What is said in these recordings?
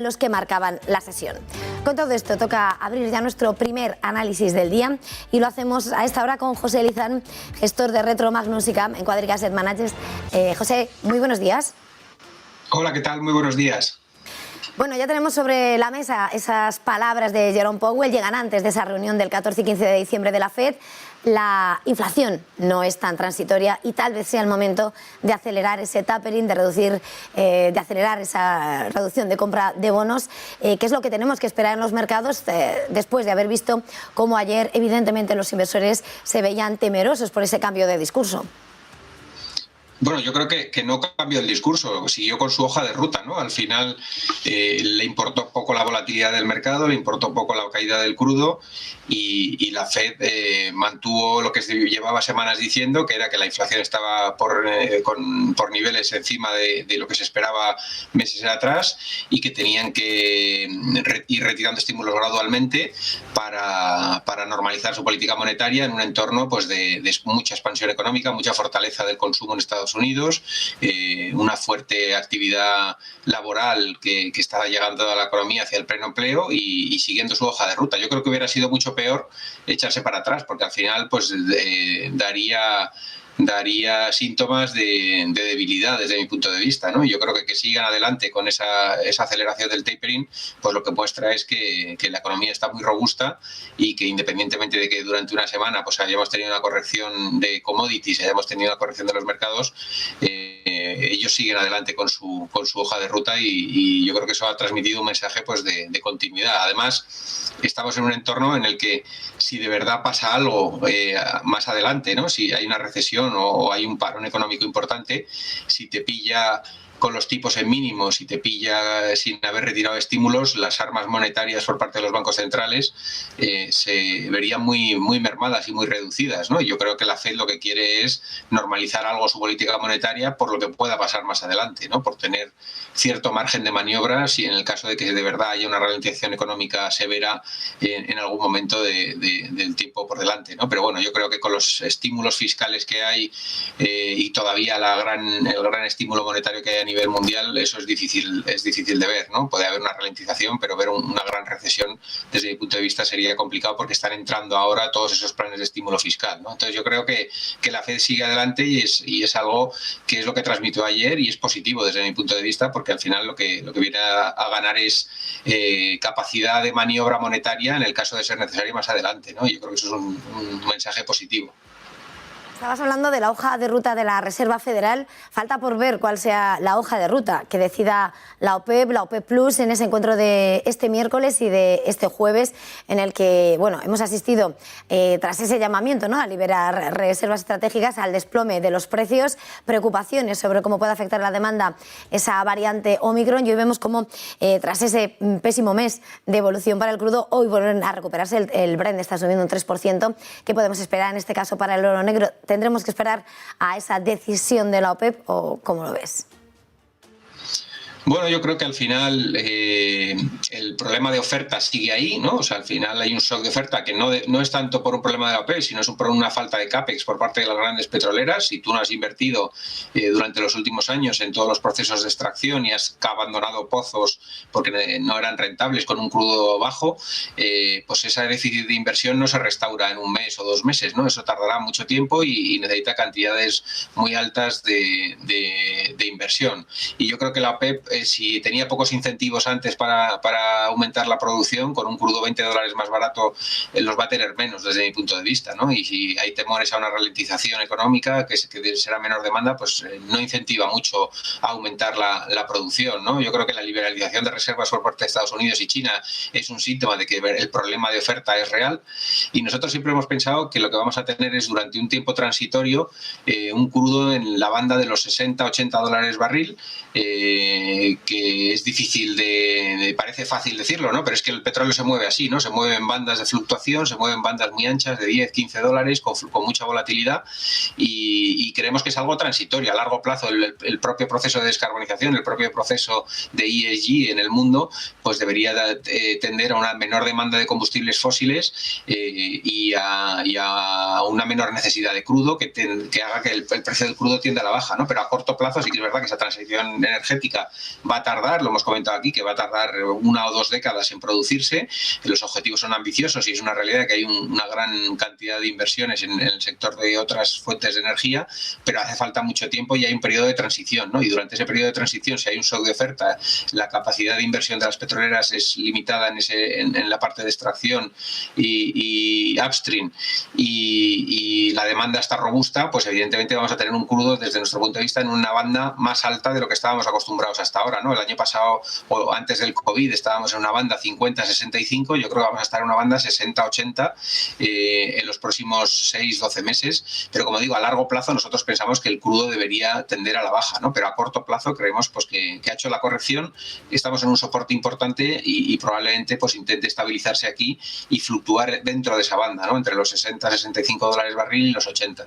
los que marcaban la sesión. Con todo esto toca abrir ya nuestro primer análisis del día y lo hacemos a esta hora con José Lizán, gestor de Retro Magnúsica en Quadriga Asset Managers. José, muy buenos días. Hola, ¿qué tal? Muy buenos días. Bueno, ya tenemos sobre la mesa esas palabras de Jerome Powell, llegan antes de esa reunión del 14 y 15 de diciembre de la FED. La inflación no es tan transitoria y tal vez sea el momento de acelerar ese tapering, de acelerar esa reducción de compra de bonos, que es lo que tenemos que esperar en los mercados después de haber visto cómo ayer evidentemente los inversores se veían temerosos por ese cambio de discurso. Bueno, yo creo que no cambió el discurso, siguió con su hoja de ruta, ¿no? Al final le importó poco la volatilidad del mercado, le importó poco la caída del crudo y la Fed mantuvo lo que llevaba semanas diciendo, que era que la inflación estaba por niveles encima de lo que se esperaba meses atrás y que tenían que ir retirando estímulos gradualmente para normalizar su política monetaria en un entorno pues de mucha expansión económica, mucha fortaleza del consumo en Estados Unidos, una fuerte actividad laboral que estaba llegando a la economía hacia el pleno empleo y siguiendo su hoja de ruta. Yo creo que hubiera sido mucho peor echarse para atrás, porque al final pues daría síntomas de debilidad desde mi punto de vista, ¿no? Yo creo que sigan adelante con esa aceleración del tapering, pues lo que muestra es que la economía está muy robusta y que independientemente de que durante una semana pues hayamos tenido una corrección de commodities, hayamos tenido una corrección de los mercados, ellos siguen adelante con su hoja de ruta y yo creo que eso ha transmitido un mensaje pues de continuidad. Además, estamos en un entorno en el que si de verdad pasa algo más adelante, ¿no? Si hay una recesión o hay un parón económico importante, si te pilla con los tipos en mínimos, si te pilla sin haber retirado estímulos, las armas monetarias por parte de los bancos centrales se verían muy mermadas y muy reducidas, ¿no? Yo creo que la Fed lo que quiere es normalizar algo su política monetaria por lo que pueda pasar más adelante, ¿no? Por tener cierto margen de maniobra si en el caso de que de verdad haya una ralentización económica severa en algún momento del tiempo por delante, ¿no? Pero bueno, yo creo que con los estímulos fiscales que hay y todavía el gran estímulo monetario que hay a nivel mundial, eso es difícil de ver, ¿no? Puede haber una ralentización, pero ver una gran recesión desde mi punto de vista sería complicado porque están entrando ahora todos esos planes de estímulo fiscal, ¿no? Entonces yo creo que la Fed sigue adelante y es algo que es lo que transmitió ayer y es positivo desde mi punto de vista porque al final lo que viene a ganar es capacidad de maniobra monetaria en el caso de ser necesario más adelante, ¿no? Yo creo que eso es un mensaje positivo. Estabas hablando de la hoja de ruta de la Reserva Federal. Falta por ver cuál sea la hoja de ruta que decida la OPEP, la OPEP Plus en ese encuentro de este miércoles y de este jueves en el que, bueno, hemos asistido tras ese llamamiento, ¿no?, a liberar reservas estratégicas al desplome de los precios, preocupaciones sobre cómo puede afectar la demanda esa variante Omicron y hoy vemos cómo tras ese pésimo mes de evolución para el crudo, hoy vuelven a recuperarse. El Brent está subiendo un 3%. ¿Qué podemos esperar en este caso para el oro negro? ¿Tendremos que esperar a esa decisión de la OPEP o cómo lo ves? Bueno, yo creo que al final el problema de oferta sigue ahí, ¿no? O sea, al final hay un shock de oferta que no es tanto por un problema de la OPEP, sino es por una falta de CAPEX por parte de las grandes petroleras. Si tú no has invertido durante los últimos años en todos los procesos de extracción y has abandonado pozos porque no eran rentables con un crudo bajo, pues ese déficit de inversión no se restaura en un mes o 2 meses, ¿no? Eso tardará mucho tiempo y necesita cantidades muy altas de inversión. Y yo creo que la OPEP si tenía pocos incentivos antes para aumentar la producción, con un crudo $20 más barato los va a tener menos desde mi punto de vista, ¿no? Y si hay temores a una ralentización económica, que será menor demanda, pues no incentiva mucho a aumentar la producción, ¿no? Yo creo que la liberalización de reservas por parte de Estados Unidos y China es un síntoma de que el problema de oferta es real y nosotros siempre hemos pensado que lo que vamos a tener es durante un tiempo transitorio un crudo en la banda de los $60-80 barril, que es difícil parece fácil decirlo, ¿no? Pero es que el petróleo se mueve así, ¿no? Se mueve en bandas de fluctuación, se mueve en bandas muy anchas de $10-15 con mucha volatilidad y creemos que es algo transitorio. A largo plazo el propio proceso de descarbonización, el propio proceso de ESG en el mundo, pues debería tender a una menor demanda de combustibles fósiles y a una menor necesidad de crudo que haga que el precio del crudo tienda a la baja, ¿no? Pero a corto plazo sí que es verdad que esa transición energética va a tardar, lo hemos comentado aquí, que va a tardar 1 o 2 décadas en producirse. Los objetivos son ambiciosos y es una realidad que hay una gran cantidad de inversiones en el sector de otras fuentes de energía, pero hace falta mucho tiempo y hay un periodo de transición, ¿no? Y durante ese periodo de transición, si hay un shock de oferta, la capacidad de inversión de las petroleras es limitada en la parte de extracción y upstream, y la demanda está robusta, pues evidentemente vamos a tener un crudo desde nuestro punto de vista en una banda más alta de lo que estábamos acostumbrados hasta ahora, ¿no? El año pasado o antes del COVID estábamos en una banda 50-65, yo creo que vamos a estar en una banda 60-80 en los próximos 6-12 meses, pero como digo, a largo plazo nosotros pensamos que el crudo debería tender a la baja, ¿no? Pero a corto plazo creemos pues que ha hecho la corrección, estamos en un soporte importante y probablemente pues intente estabilizarse aquí y fluctuar dentro de esa banda, ¿no? Entre los 60-65 dólares barril y los 80.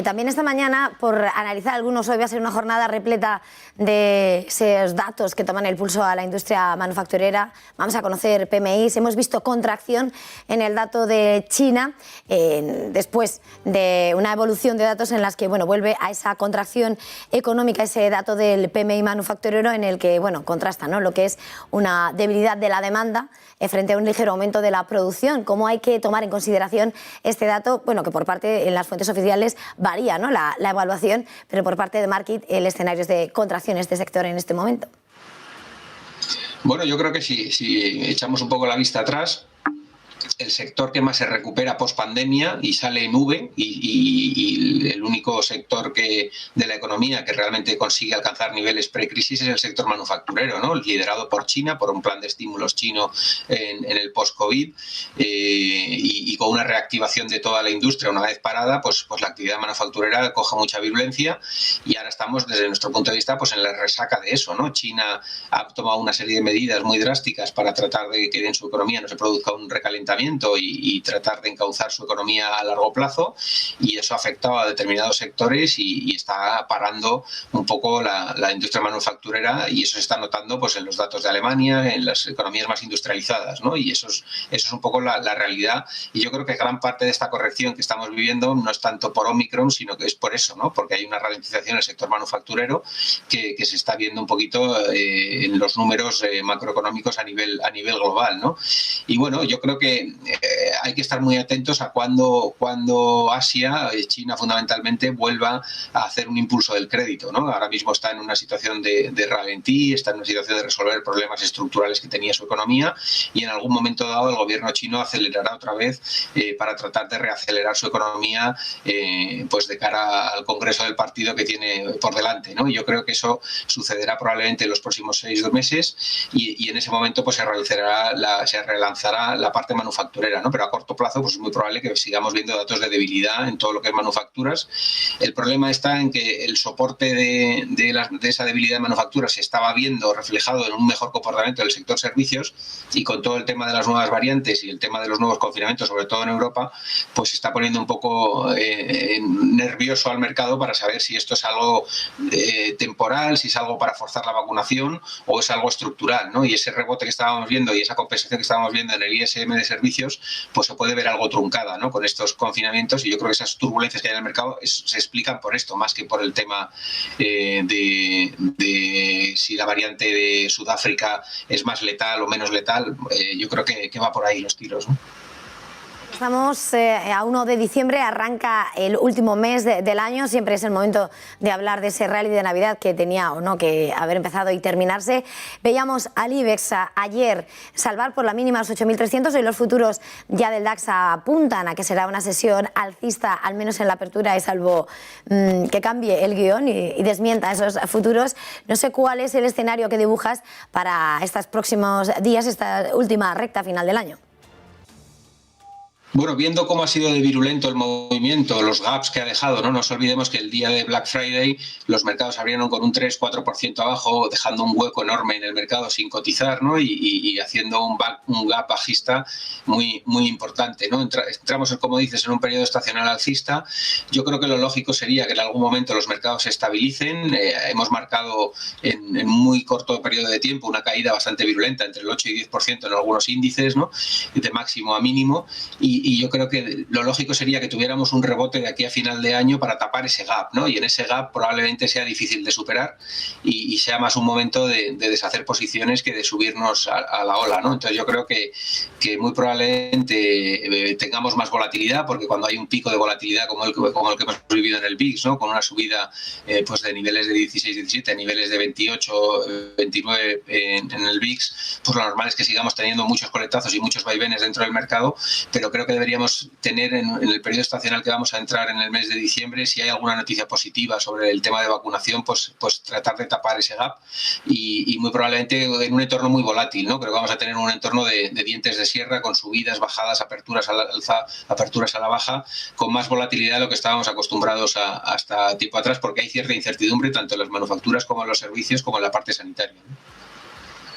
También esta mañana, por analizar algunos, hoy va a ser una jornada repleta de esos datos que toman el pulso a la industria manufacturera. Vamos a conocer PMIs, hemos visto contracción en el dato de China, después de una evolución de datos en las que vuelve a esa contracción económica, ese dato del PMI manufacturero en el que contrasta, ¿no?, lo que es una debilidad de la demanda frente a un ligero aumento de la producción. ¿Cómo hay que tomar en consideración este dato? Bueno, que por parte en las fuentes oficiales varía, ¿no?, la evaluación, pero por parte de Markit el escenario es de contracción en este sector en este momento. Bueno, yo creo que si echamos un poco la vista atrás, el sector que más se recupera post pandemia y sale en V, y el único sector de la economía que realmente consigue alcanzar niveles precrisis es el sector manufacturero, ¿no?, liderado por China, por un plan de estímulos chino en el post-COVID, y con una reactivación de toda la industria una vez parada, pues la actividad manufacturera coge mucha virulencia y ahora estamos desde nuestro punto de vista pues en la resaca de eso, ¿no? China ha tomado una serie de medidas muy drásticas para tratar de que en su economía no se produzca un recalentamiento y tratar de encauzar su economía a largo plazo, y eso ha afectado a determinados sectores y está parando un poco la industria manufacturera, y eso se está notando pues en los datos de Alemania, en las economías más industrializadas, ¿no? Y eso es un poco la realidad, y yo creo que gran parte de esta corrección que estamos viviendo no es tanto por Omicron, sino que es por eso, ¿no? Porque hay una ralentización en el sector manufacturero que se está viendo un poquito en los números macroeconómicos a nivel global, ¿no? Y bueno, yo creo que hay que estar muy atentos a cuando Asia, China fundamentalmente, vuelva a hacer un impulso del crédito, ¿no? Ahora mismo está en una situación de ralentí, está en una situación de resolver problemas estructurales que tenía su economía, y en algún momento dado el gobierno chino acelerará otra vez para tratar de reacelerar su economía pues de cara al congreso del partido que tiene por delante, ¿no? Y yo creo que eso sucederá probablemente en los próximos 6 meses, y en ese momento pues se relanzará la parte manufacturera, ¿no? Pero a corto plazo pues es muy probable que sigamos viendo datos de debilidad en todo lo que es manufacturas. El problema está en que el soporte de esa debilidad de manufacturas se estaba viendo reflejado en un mejor comportamiento del sector servicios, y con todo el tema de las nuevas variantes y el tema de los nuevos confinamientos, sobre todo en Europa, pues se está poniendo un poco nervioso al mercado para saber si esto es algo temporal, si es algo para forzar la vacunación o es algo estructural, ¿no? Y ese rebote que estábamos viendo y esa compensación que estábamos viendo en el ISM de servicios, pues se puede ver algo truncada, ¿no?, con estos confinamientos, y yo creo que esas turbulencias que hay en el mercado se explican por esto, más que por el tema de si la variante de Sudáfrica es más letal o menos letal. Yo creo que va por ahí los tiros, ¿no? Estamos a 1 de diciembre, arranca el último mes del año, siempre es el momento de hablar de ese rally de Navidad que tenía o no que haber empezado y terminarse. Veíamos al IBEX ayer salvar por la mínima los 8.300, y los futuros ya del DAX apuntan a que será una sesión alcista, al menos en la apertura, y salvo que cambie el guión y desmienta esos futuros. No sé cuál es el escenario que dibujas para estos próximos días, esta última recta final del año. Bueno, viendo cómo ha sido de virulento el movimiento, los gaps que ha dejado, no nos olvidemos que el día de Black Friday los mercados abrieron con un 3-4% abajo, dejando un hueco enorme en el mercado sin cotizar, ¿no? y haciendo un gap bajista muy importante, ¿no? Entramos, como dices, en un periodo estacional alcista. Yo creo que lo lógico sería que en algún momento los mercados se estabilicen. Hemos marcado en muy corto periodo de tiempo una caída bastante virulenta, entre el 8 y 10% en algunos índices, ¿no?, de máximo a mínimo, y y yo creo que lo lógico sería que tuviéramos un rebote de aquí a final de año para tapar ese gap, ¿no? Y en ese gap probablemente sea difícil de superar y sea más un momento de deshacer posiciones que de subirnos a la ola, ¿no? Entonces yo creo que muy probablemente tengamos más volatilidad, porque cuando hay un pico de volatilidad como el que hemos vivido en el VIX, ¿no? Con una subida pues de niveles de 16, 17, niveles de 28, 29 en el VIX, pues lo normal es que sigamos teniendo muchos coletazos y muchos vaivenes dentro del mercado, pero creo que deberíamos tener en el periodo estacional que vamos a entrar en el mes de diciembre, si hay alguna noticia positiva sobre el tema de vacunación, pues tratar de tapar ese gap y muy probablemente en un entorno muy volátil, ¿no? Creo que vamos a tener un entorno de dientes de sierra, con subidas, bajadas, aperturas a la alza, aperturas a la baja, con más volatilidad de lo que estábamos acostumbrados hasta tiempo atrás, porque hay cierta incertidumbre tanto en las manufacturas como en los servicios como en la parte sanitaria, ¿no?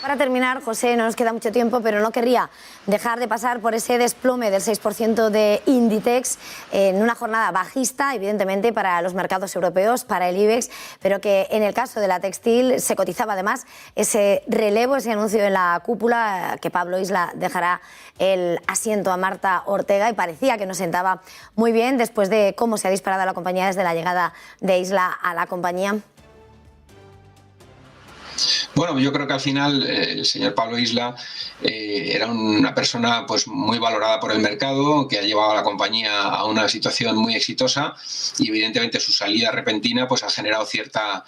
Para terminar, José, no nos queda mucho tiempo, pero no querría dejar de pasar por ese desplome del 6% de Inditex en una jornada bajista, evidentemente, para los mercados europeos, para el IBEX, pero que en el caso de la textil se cotizaba además ese relevo, ese anuncio en la cúpula, que Pablo Isla dejará el asiento a Marta Ortega, y parecía que nos sentaba muy bien después de cómo se ha disparado la compañía desde la llegada de Isla a la compañía. Bueno, yo creo que al final el señor Pablo Isla era una persona pues muy valorada por el mercado, que ha llevado a la compañía a una situación muy exitosa, y evidentemente su salida repentina pues ha generado cierta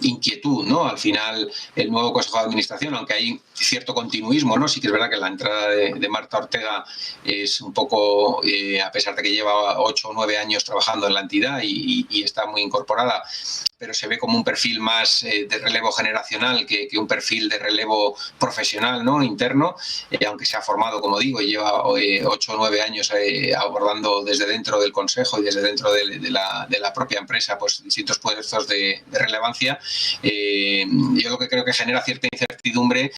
inquietud, ¿no? Al final el nuevo Consejo de Administración, aunque hay cierto continuismo, ¿no? Sí que es verdad que la entrada de Marta Ortega es un poco, a pesar de que lleva 8 o 9 años trabajando en la entidad y está muy incorporada, pero se ve como un perfil más de relevo generacional que un perfil de relevo profesional, ¿no? Interno, aunque se ha formado, como digo, y lleva 8 o 9 años abordando desde dentro del Consejo y desde dentro de la propia empresa pues distintos puestos de relevancia. Yo lo que creo que genera cierta incertidumbre,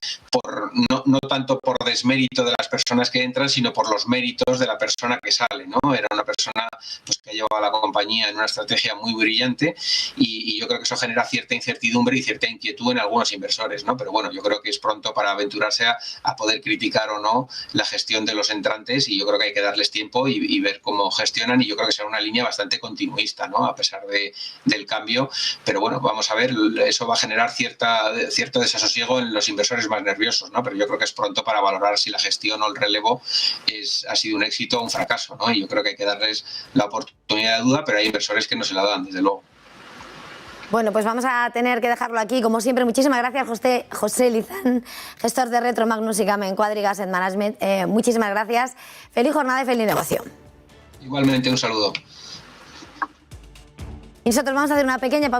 no tanto por desmérito de las personas que entran, sino por los méritos de la persona que sale, ¿no? Era una persona pues, que ha llevado a la compañía en una estrategia muy brillante y yo creo que eso genera cierta incertidumbre y cierta inquietud en algunos inversores, ¿no? Pero bueno, yo creo que es pronto para aventurarse a poder criticar o no la gestión de los entrantes, y yo creo que hay que darles tiempo y ver cómo gestionan, y yo creo que será una línea bastante continuista, ¿no? A pesar del cambio, pero bueno, vamos a ver, eso va a generar cierto desasosiego en los inversores más nerviosos, ¿no? Pero yo creo que es pronto para valorar si la gestión o el relevo ha sido un éxito o un fracaso, ¿no? Y yo creo que hay que darles la oportunidad de duda, pero hay inversores que no se la dan, desde luego. Bueno, pues vamos a tener que dejarlo aquí. Como siempre, muchísimas gracias, José Lizán, gestor de Retro Magnus y Gamen Quadriga Asset Management. Muchísimas gracias. Feliz jornada y feliz negocio. Igualmente, un saludo. Y nosotros vamos a hacer una pequeña pausa.